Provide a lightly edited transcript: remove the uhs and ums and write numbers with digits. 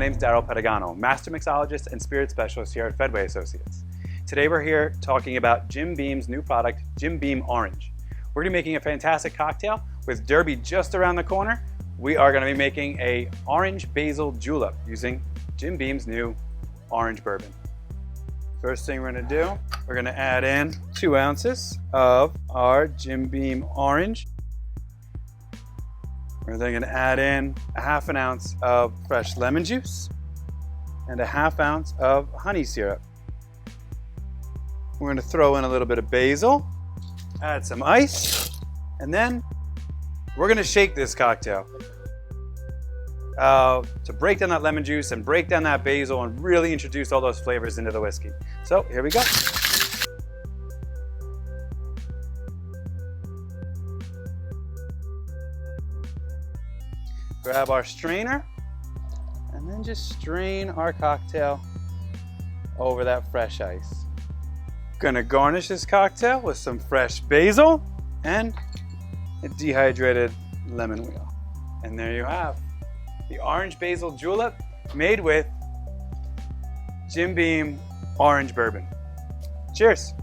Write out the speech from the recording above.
name's Darryl Pettigano, Master Mixologist and Spirit Specialist here at Fedway Associates. Today we're here talking about Jim Beam's new product, Jim Beam Orange. We're going to be making a fantastic cocktail with Derby just around the corner. We are going to be making a Orange Basil Julep using Jim Beam's new orange bourbon. First thing we're going to do, we're going to add in 2 ounces of our Jim Beam Orange. We're then going to add in a ½ ounce of fresh lemon juice and a ½ ounce of honey syrup. We're going to throw in a little bit of basil, add some ice, and then we're going to shake this cocktail to break down that lemon juice and break down that basil and really introduce all those flavors into the whiskey. So here we go. Grab our strainer and then just strain our cocktail over that fresh ice. Gonna garnish this cocktail with some fresh basil and a dehydrated lemon wheel. And there you have the Orange Basil Julep made with Jim Beam Orange Bourbon. Cheers.